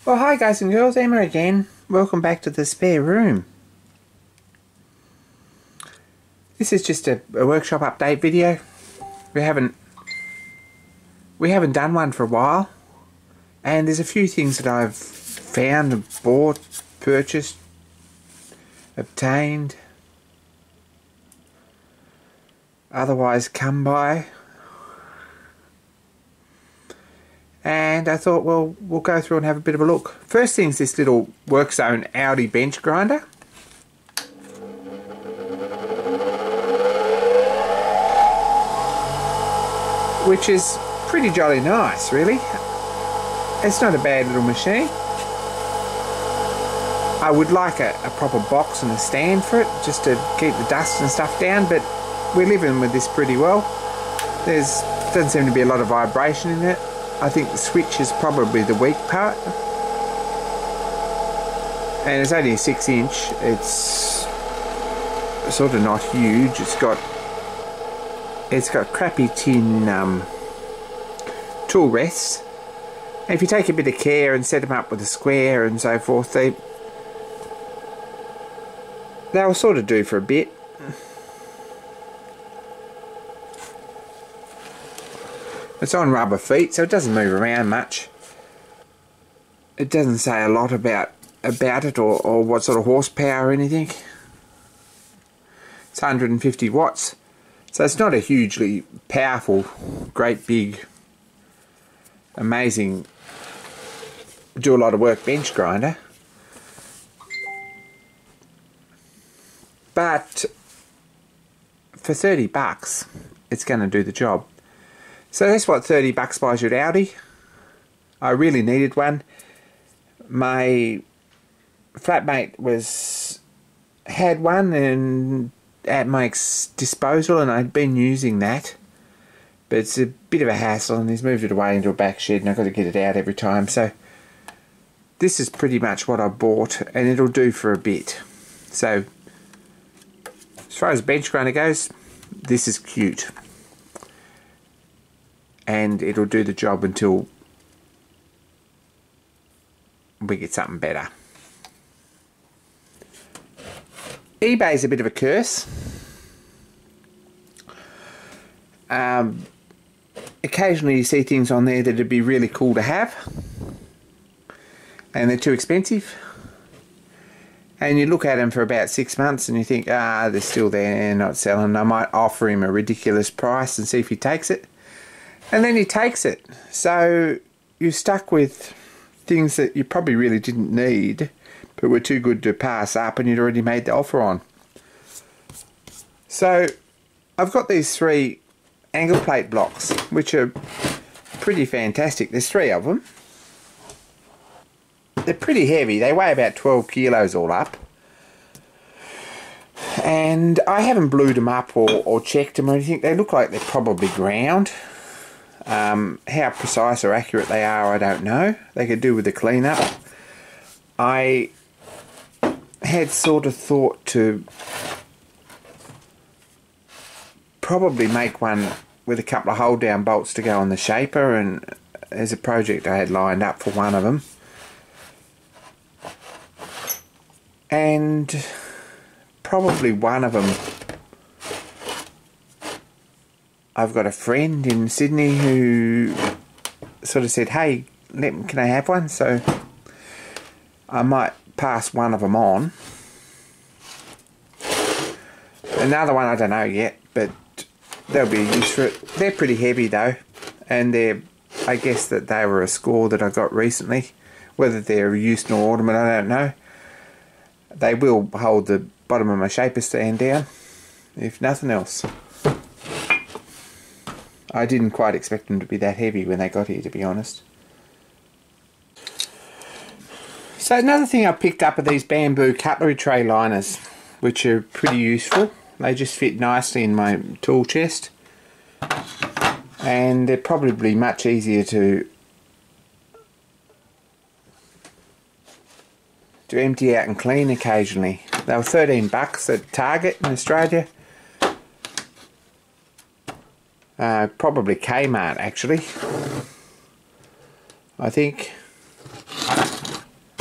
Well, hi guys and girls, Emma again. Welcome back to the spare room. This is just a workshop update video. We haven't done one for a while, and there's a few things that I've found, bought, purchased, obtained, otherwise come by. And I thought, well, we'll go through and have a bit of a look. First thing's this little Workzone Audi bench grinder. Which is pretty jolly nice, really. It's not a bad little machine. I would like a proper box and a stand for it, just to keep the dust and stuff down, but we're living with this pretty well. Doesn't seem to be a lot of vibration in it. I think the switch is probably the weak part, and it's only a 6-inch. It's sort of not huge. It's got crappy tin tool rests, and if you take a bit of care and set them up with a square and so forth, they'll sort of do for a bit. It's on rubber feet, so it doesn't move around much. It doesn't say a lot about it or what sort of horsepower or anything. It's 150 watts, so it's not a hugely powerful, great big, amazing, do a lot of work bench grinder. But for 30 bucks, it's going to do the job. So that's what 30 bucks buys you at Audi. I really needed one. My flatmate had one and at my disposal, and I'd been using that. But it's a bit of a hassle, and he's moved it away into a back shed, and I've got to get it out every time. So this is pretty much what I bought, and it'll do for a bit. So as far as bench grinder goes, this is cute. And it'll do the job until we get something better. eBay's a bit of a curse. Occasionally you see things on there that would be really cool to have, and they're too expensive. And you look at them for about 6 months and you think, they're still there, not selling. I might offer him a ridiculous price and see if he takes it. And then he takes it. So you're stuck with things that you probably really didn't need, but were too good to pass up, and you'd already made the offer on. So I've got these 3 angle plate blocks, which are pretty fantastic. There's 3 of them. They're pretty heavy. They weigh about 12 kilos all up. And I haven't blued them up or checked them or anything. They look like they're probably ground. How precise or accurate they are, I don't know. They could do with a clean-up. I had sort of thought to probably make one with a couple of hold-down bolts to go on the shaper, and there's a project I had lined up for one of them. And probably one of them, I've got a friend in Sydney who sort of said, hey, can I have one? So I might pass one of them on. Another one I don't know yet, but there'll be use for it. They're pretty heavy though, and I guess that they were a score that I got recently. Whether they're a use nor ornament, I don't know. They will hold the bottom of my shaper stand down, if nothing else. I didn't quite expect them to be that heavy when they got here, to be honest. So another thing I picked up are these bamboo cutlery tray liners, which are pretty useful. They just fit nicely in my tool chest, and they're probably much easier to empty out and clean occasionally. They were 13 bucks at Target in Australia. Probably Kmart actually, I think.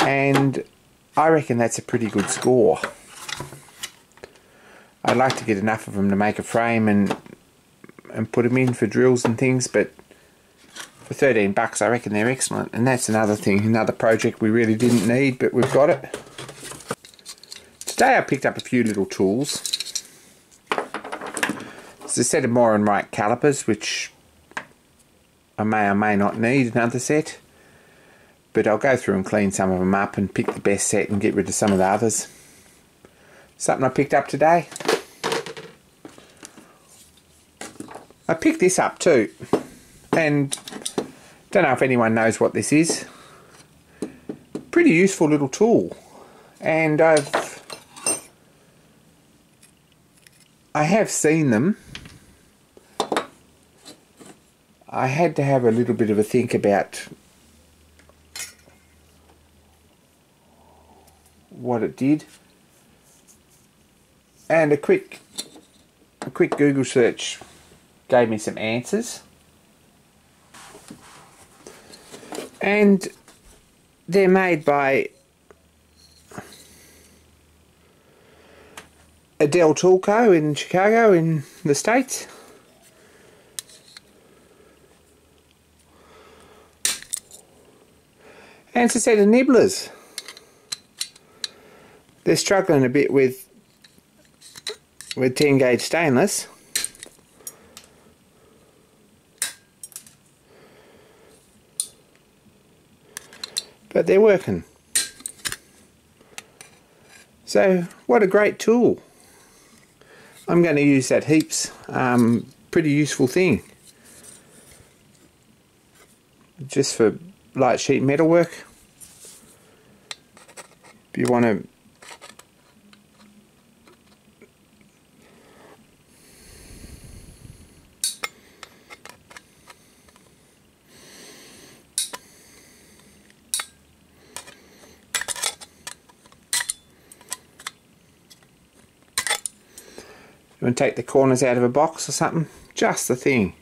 and I reckon that's a pretty good score. I'd like to get enough of them to make a frame and put them in for drills and things, but for 13 bucks I reckon they're excellent. And that's another thing, another project we really didn't need, but we've got it. Today I picked up a few little tools. There's a set of Moore and Wright calipers, which I may or may not need another set, but I'll go through and clean some of them up and pick the best set and get rid of some of the others. Something I picked up today. I picked this up too, and don't know if anyone knows what this is. Pretty useful little tool, and I have seen them. I had to have a little bit of a think about what it did, and a quick Google search gave me some answers, and they're made by Adele Tool Co. in Chicago in the States. And it's a set of nibblers. They're struggling a bit with 10 gauge stainless. But they're working. So what a great tool. I'm going to use that heaps. Pretty useful thing. Just for light sheet metal work. If you want to take the corners out of a box or something, just the thing.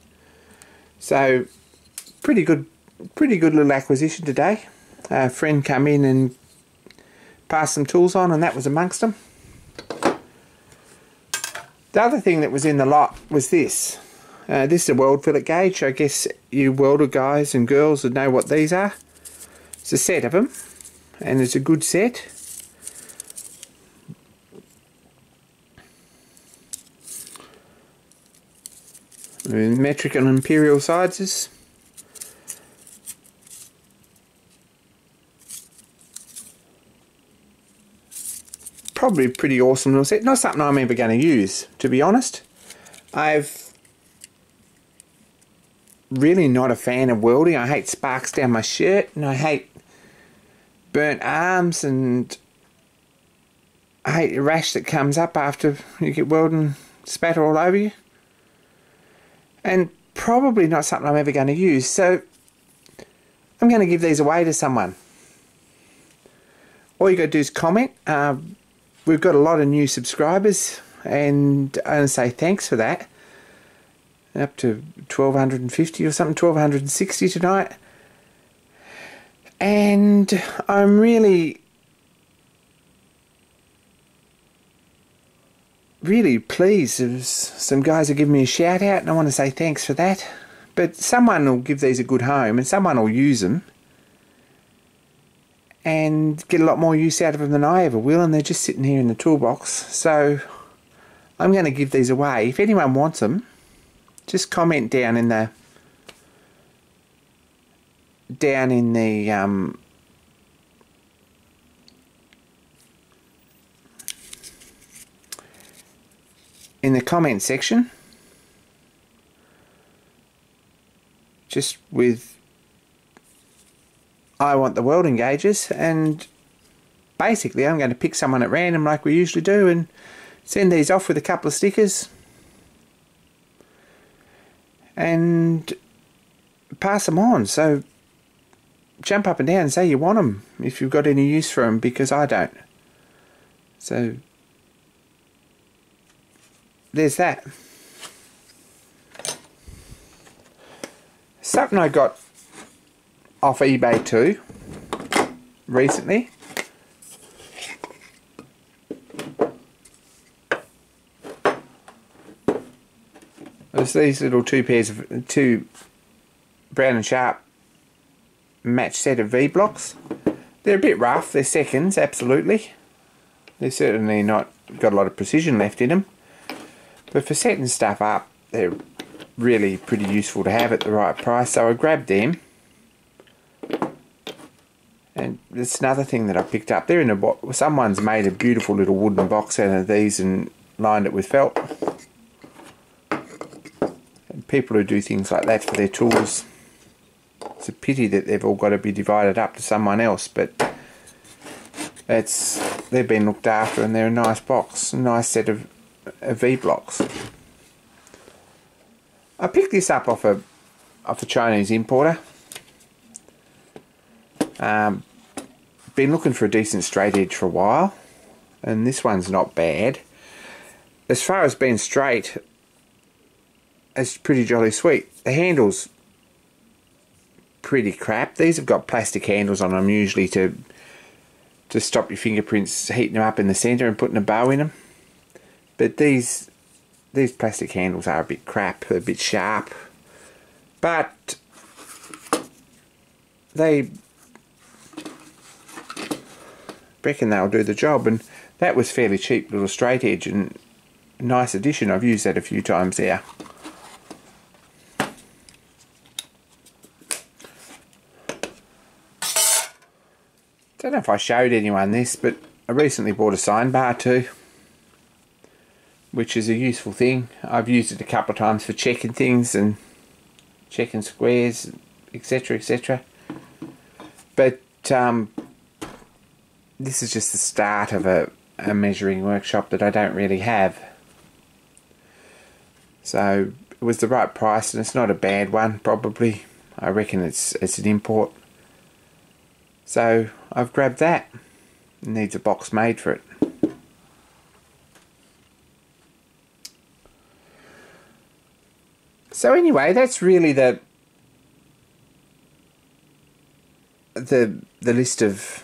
So pretty good little acquisition today. A friend come in and passed some tools on, and that was amongst them. The other thing that was in the lot was this. This is a weld fillet gauge. I guess you welder guys and girls would know what these are. It's a set of them, and it's a good set. Metric and imperial sizes. Probably a pretty awesome little set. Not something I'm ever going to use, to be honest. I've really not a fan of welding. I hate sparks down my shirt, and I hate burnt arms, and I hate the rash that comes up after you get welding spatter all over you. And probably not something I'm ever going to use, so I'm going to give these away to someone. All you got to do is comment. We've got a lot of new subscribers, and I want to say thanks for that. Up to 1,250 or something, 1,260 tonight. And I'm really pleased. Some guys are giving me a shout out, and I want to say thanks for that. But someone will give these a good home, and someone will use them and get a lot more use out of them than I ever will, and they're just sitting here in the toolbox. So I'm going to give these away. If anyone wants them, just comment down in the comment section, just with I want the welding gauges, and basically I'm going to pick someone at random like we usually do and send these off with a couple of stickers and pass them on. So jump up and down and say you want them if you've got any use for them, because I don't. So there's that. Something I got off eBay too, recently. There's these little two brown and sharp match set of V blocks. They're a bit rough, they're seconds, absolutely. They're certainly not got a lot of precision left in them. But for setting stuff up, they're really pretty useful to have at the right price. So I grabbed them. And that's another thing that I picked up. They're in a box. Someone's made a beautiful little wooden box out of these and lined it with felt. And people who do things like that for their tools, it's a pity that they've all got to be divided up to someone else, but they've been looked after and they're a nice box, a nice set of V blocks. I picked this up off a Chinese importer. Been looking for a decent straight edge for a while, and this one's not bad. As far as being straight, it's pretty jolly sweet. The handle's pretty crap. These have got plastic handles on them usually to stop your fingerprints heating them up in the centre and putting a bow in them. But these plastic handles are a bit crap, a bit sharp. But they reckon they'll do the job, and that was fairly cheap little straight edge and nice addition. I've used that a few times there. Don't know if I showed anyone this, but I recently bought a sign bar too, which is a useful thing. I've used it a couple of times for checking things and checking squares, etc, etc. But this is just the start of a measuring workshop that I don't really have. So it was the right price, and it's not a bad one probably. I reckon it's an import. So I've grabbed that. It needs a box made for it. So anyway, that's really the list of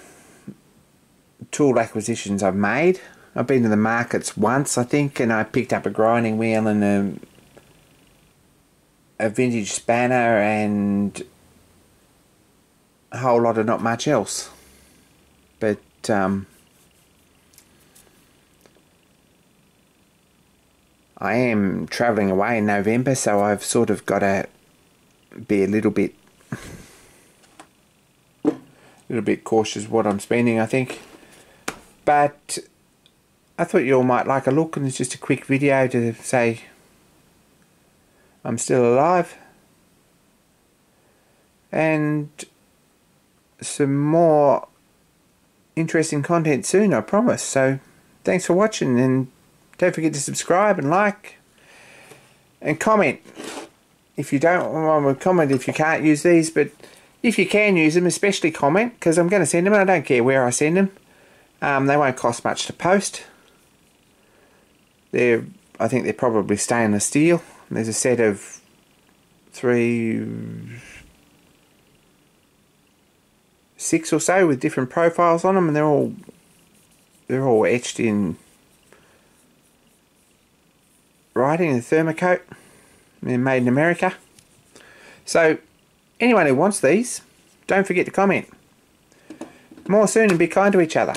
tool acquisitions I've made. I've been to the markets once, I think, and I picked up a grinding wheel and a vintage spanner and a whole lot of not much else. But I am travelling away in November, so I've sort of got to be a little bit cautious what I'm spending, I think. But I thought you all might like a look, and it's just a quick video to say I'm still alive. And some more interesting content soon, I promise. So thanks for watching, and don't forget to subscribe and like and comment. If you don't want to comment if you can't use these, but if you can use them, especially comment, because I'm going to send them and I don't care where I send them. They won't cost much to post. I think they're probably stainless steel. There's a set of 6 or so with different profiles on them, and they're all etched in writing in Thermocoat. They're made in America. So anyone who wants these, don't forget to comment. More soon, and be kind to each other.